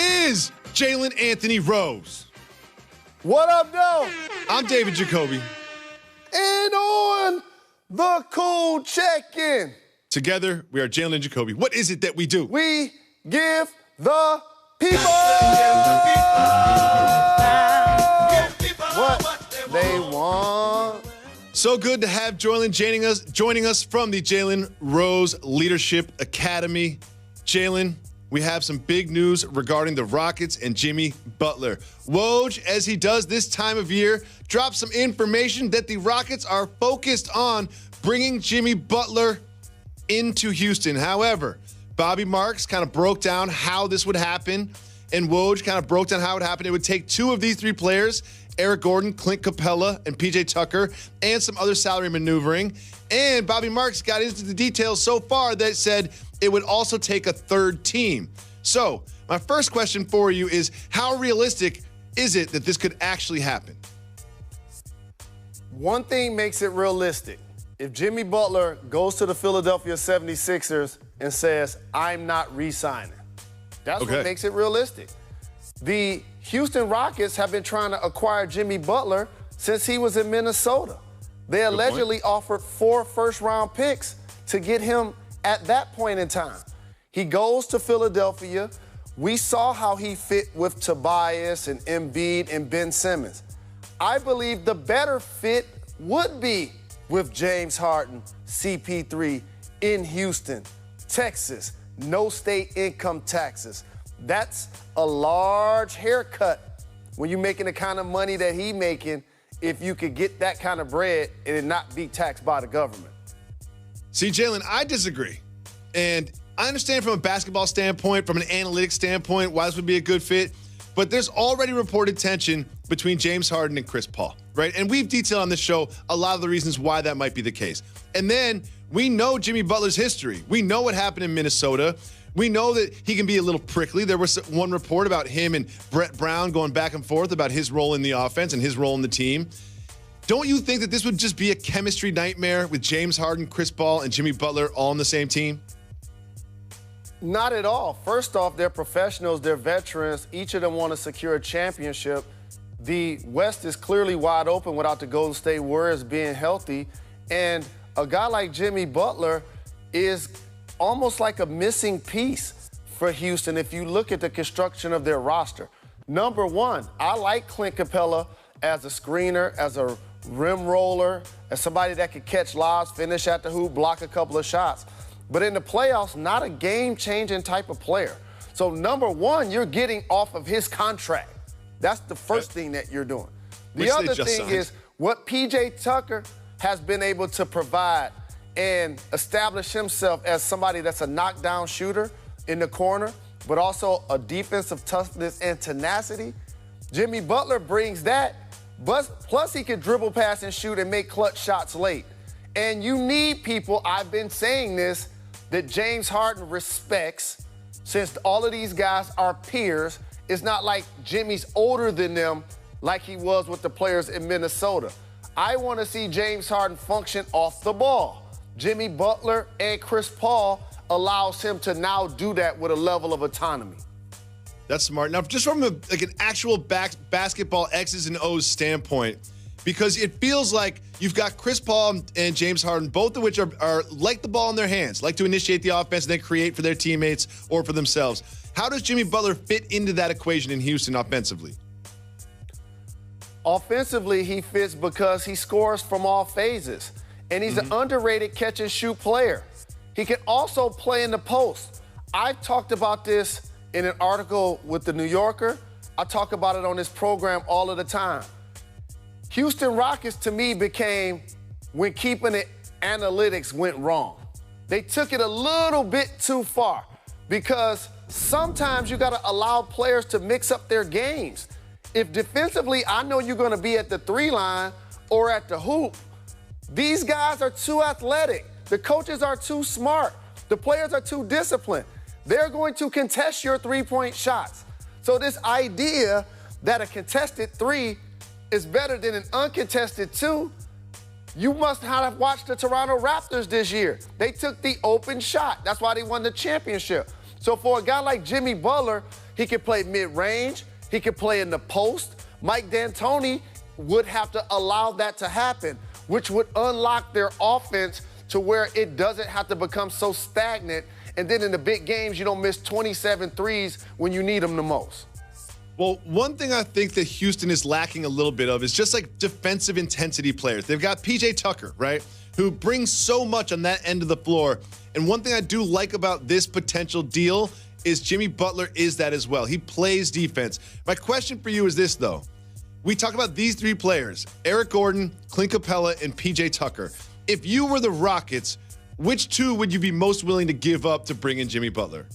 is Jalen Anthony Rose. What up, though? I'm David Jacoby. And on the cool check-in. Together, we are Jalen and Jacoby. What is it that we do? We give the people what they want. So good to have Jalen joining us from the Jalen Rose Leadership Academy. Jalen, we have some big news regarding the Rockets and Jimmy Butler. Woj, as he does this time of year, dropped some information that the Rockets are focused on bringing Jimmy Butler into Houston. However, Bobby Marks kind of broke down how this would happen, and Woj kind of broke down how it would happen. It would take two of these three players, Eric Gordon, Clint Capella, and PJ Tucker, and some other salary maneuvering. And Bobby Marks got into the details so far that said it would also take a third team. So my first question for you is, how realistic is it that this could actually happen? One thing makes it realistic. If Jimmy Butler goes to the Philadelphia 76ers and says, I'm not re-signing, that's what makes it realistic. The Houston Rockets have been trying to acquire Jimmy Butler since he was in Minnesota. They allegedly offered 4 first-round picks to get him at that point in time. He goes to Philadelphia. We saw how he fit with Tobias and Embiid and Ben Simmons. I believe the better fit would be with James Harden, CP3, in Houston, Texas, no state income taxes. That's a large haircut when you're making the kind of money that he's making, if you could get that kind of bread and it not be taxed by the government. See, Jalen, I disagree. And I understand from a basketball standpoint, from an analytics standpoint, why this would be a good fit. But there's already reported tension between James Harden and Chris Paul, right? And we've detailed on this show a lot of the reasons why that might be the case. And then we know Jimmy Butler's history. We know what happened in Minnesota. We know that he can be a little prickly. There was one report about him and Brett Brown going back and forth about his role in the offense and his role in the team. Don't you think that this would just be a chemistry nightmare with James Harden, Chris Paul, and Jimmy Butler all on the same team? Not at all. First off, they're professionals, they're veterans. Each of them want to secure a championship. The West is clearly wide open without the Golden State Warriors being healthy. And a guy like Jimmy Butler is almost like a missing piece for Houston if you look at the construction of their roster. Number one, I like Clint Capella as a screener, as a rim roller, as somebody that could catch lobs, finish at the hoop, block a couple of shots. But in the playoffs, not a game-changing type of player. So number one, you're getting off of his contract. That's the first thing that you're doing. The other thing is what PJ Tucker has been able to provide and establish himself as somebody that's a knockdown shooter in the corner, but also a defensive toughness and tenacity. Jimmy Butler brings that, but plus he can dribble, pass, and shoot and make clutch shots late. And you need people, I've been saying this, that James Harden respects, since all of these guys are peers. It's not like Jimmy's older than them like he was with the players in Minnesota. I want to see James Harden function off the ball. Jimmy Butler and Chris Paul allows him to now do that with a level of autonomy. That's smart. Now, just from an actual basketball X's and O's standpoint, because it feels like you've got Chris Paul and James Harden, both of which are like the ball in their hands, like to initiate the offense and then create for their teammates or for themselves. How does Jimmy Butler fit into that equation in Houston offensively? Offensively, he fits because he scores from all phases. And he's an underrated catch-and-shoot player. He can also play in the post. I've talked about this in an article with The New Yorker. I talk about it on this program all of the time. Houston Rockets, to me, became when keeping it analytics went wrong. They took it a little bit too far because sometimes you got to allow players to mix up their games. If defensively, I know you're going to be at the 3 line or at the hoop, these guys are too athletic. The coaches are too smart. The players are too disciplined. They're going to contest your 3-point shots. So this idea that a contested 3 is better than an uncontested 2, you must have watched the Toronto Raptors this year. They took the open shot. That's why they won the championship. So for a guy like Jimmy Butler, He can play mid-range. He can play in the post. Mike D'Antoni would have to allow that to happen, which would unlock their offense to where it doesn't have to become so stagnant. And then in the big games, you don't miss 27 threes when you need them the most. Well, one thing I think that Houston is lacking a little bit of is just like defensive intensity players. They've got PJ Tucker, right, who brings so much on that end of the floor. And one thing I do like about this potential deal is Jimmy Butler is that as well. He plays defense. My question for you is this, though. We talk about these three players, Eric Gordon, Clint Capella, and PJ Tucker. If you were the Rockets, which two would you be most willing to give up to bring in Jimmy Butler?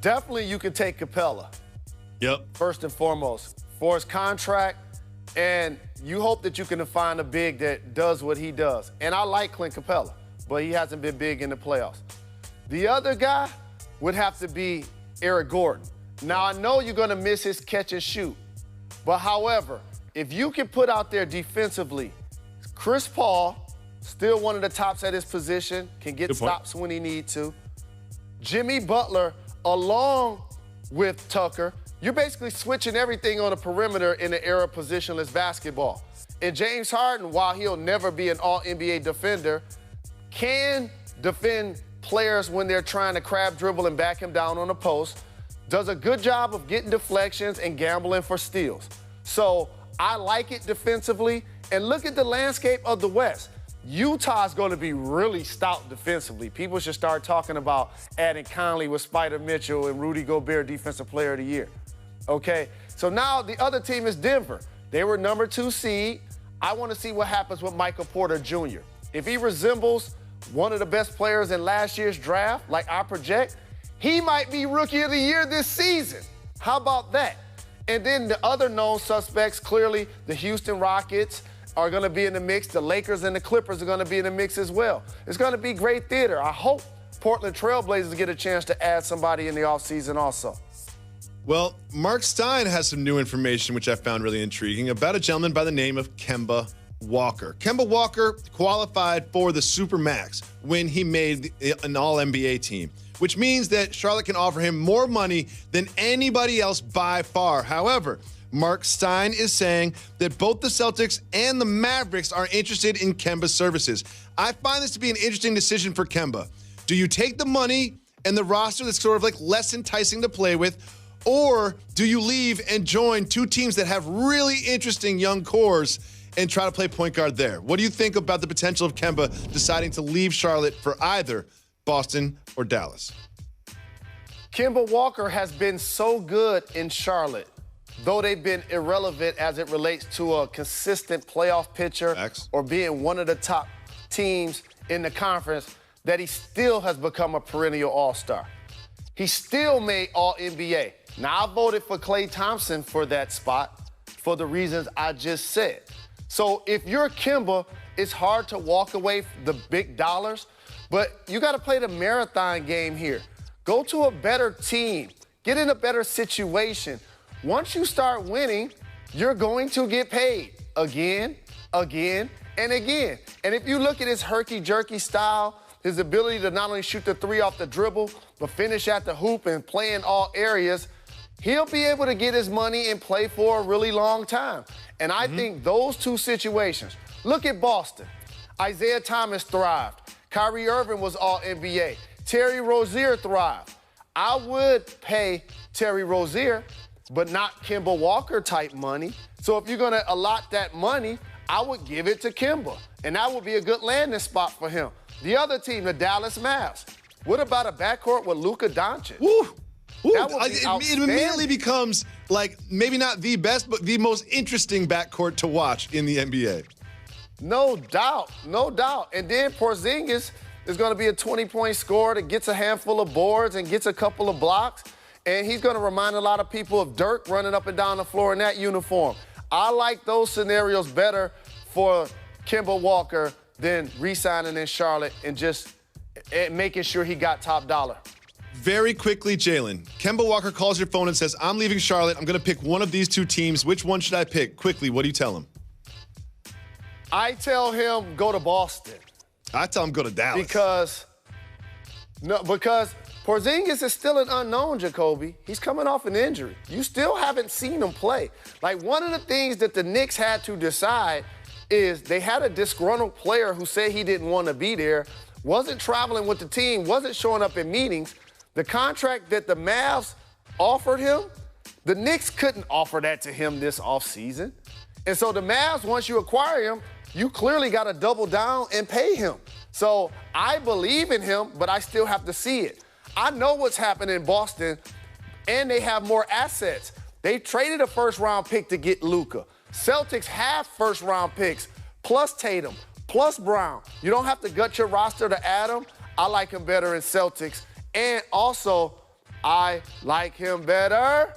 Definitely you can take Capella. Yep. First and foremost, for his contract, and you hope that you can find a big that does what he does. And I like Clint Capella, but he hasn't been big in the playoffs. The other guy would have to be Eric Gordon. Now, I know you're going to miss his catch and shoot, but however, if you can put out there defensively, Chris Paul, still one of the tops at his position, can get stops when he needs to. Jimmy Butler, along with Tucker, you're basically switching everything on the perimeter in the era of positionless basketball. And James Harden, while he'll never be an all-NBA defender, can defend players when they're trying to crab dribble and back him down on the post, does a good job of getting deflections and gambling for steals. So I like it defensively. And look at the landscape of the West. Utah's going to be really stout defensively. People should start talking about adding Conley with Spider Mitchell and Rudy Gobert Defensive Player of the Year. Okay, so now the other team is Denver. They were number 2 seed. I want to see what happens with Michael Porter Jr. If he resembles one of the best players in last year's draft, like I project, he might be Rookie of the Year this season. How about that? And then the other known suspects, clearly the Houston Rockets are going to be in the mix. The Lakers and the Clippers are going to be in the mix as well. It's going to be great theater. I hope Portland Trailblazers get a chance to add somebody in the offseason also. Well, Mark Stein has some new information, which I found really intriguing, about a gentleman by the name of Kemba Walker. Kemba Walker qualified for the Supermax when he made an All-NBA team, which means that Charlotte can offer him more money than anybody else by far. However, Mark Stein is saying that both the Celtics and the Mavericks are interested in Kemba's services. I find this to be an interesting decision for Kemba. Do you take the money and the roster that's sort of like less enticing to play with, or do you leave and join two teams that have really interesting young cores and try to play point guard there? What do you think about the potential of Kemba deciding to leave Charlotte for either Boston or Dallas? Kemba Walker has been so good in Charlotte, though they've been irrelevant as it relates to a consistent playoff pitcher or being one of the top teams in the conference, that he still has become a perennial all-star. He still made All-NBA. Now, I voted for Klay Thompson for that spot for the reasons I just said. So if you're Kemba, it's hard to walk away from the big dollars, but you got to play the marathon game here. Go to a better team. Get in a better situation. Once you start winning, you're going to get paid again, again, and again. And if you look at his herky-jerky style, his ability to not only shoot the three off the dribble, but finish at the hoop and play in all areas, he'll be able to get his money and play for a really long time. And I think those two situations, look at Boston. Isaiah Thomas thrived. Kyrie Irving was All-NBA. Terry Rozier thrived. I would pay Terry Rozier, but not Kemba Walker type money. So if you're going to allot that money, I would give it to Kemba. And that would be a good landing spot for him. The other team, the Dallas Mavs. What about a backcourt with Luka Doncic? Woo. It immediately becomes, like, maybe not the best, but the most interesting backcourt to watch in the NBA. No doubt, no doubt. And then Porzingis is going to be a 20-point scorer that gets a handful of boards and gets a couple of blocks. And he's going to remind a lot of people of Dirk running up and down the floor in that uniform. I like those scenarios better for Kemba Walker than re-signing in Charlotte and just making sure he got top dollar. Very quickly, Jalen. Kemba Walker calls your phone and says, I'm leaving Charlotte. I'm going to pick one of these two teams. Which one should I pick? Quickly, what do you tell him? I tell him go to Boston. I tell him go to Dallas. Because Porzingis is still an unknown, Jacoby. He's coming off an injury. You still haven't seen him play. Like, one of the things that the Knicks had to decide is they had a disgruntled player who said he didn't want to be there, wasn't traveling with the team, wasn't showing up in meetings. The contract that the Mavs offered him, the Knicks couldn't offer that to him this offseason. And so the Mavs, once you acquire him, you clearly got to double down and pay him. So I believe in him, but I still have to see it. I know what's happening in Boston, and they have more assets. They traded a first-round pick to get Luka. Celtics have first-round picks, plus Tatum, plus Brown. You don't have to gut your roster to add him. I like him better in Celtics. And also, I like him better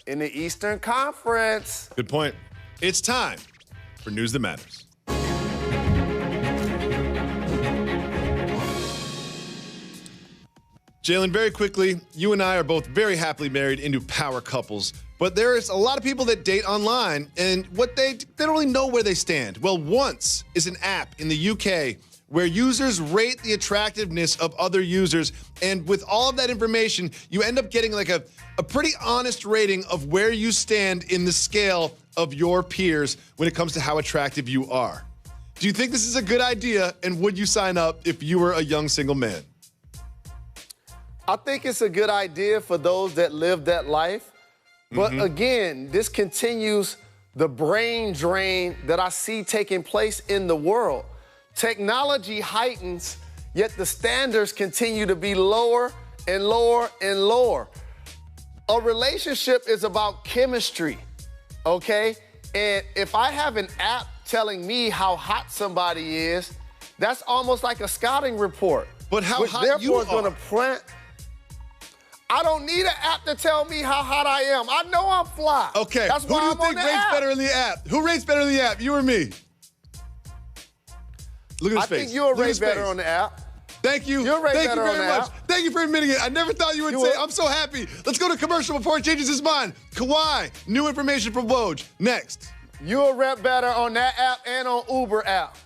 in the Eastern Conference. Good point. It's time for News That Matters. Jalen, very quickly, you and I are both very happily married into power couples, but there is a lot of people that date online, and they don't really know where they stand. Well, Once is an app in the UK where users rate the attractiveness of other users, and with all of that information, you end up getting like a pretty honest rating of where you stand in the scale of your peers when it comes to how attractive you are. Do you think this is a good idea, and would you sign up if you were a young single man? I think it's a good idea for those that live that life. But again, this continues the brain drain that I see taking place in the world. Technology heightens, yet the standards continue to be lower and lower and lower. A relationship is about chemistry, okay? And if I have an app telling me how hot somebody is, that's almost like a scouting report. But how hot you are. Therefore, is gonna print. I don't need an app to tell me how hot I am. I know I'm fly. Okay, that's who why do you I'm on think the rates app. better in the app? Who rates better in the app, you or me? Look at his face. I think you'll rate better on the app. Thank you. You'll rate Thank better you very on the much. app. Thank you for admitting it. I never thought you would say, I'm so happy. Let's go to commercial before he changes his mind. Kawhi, new information from Woj. Next. You'll rep better on that app and on Uber app.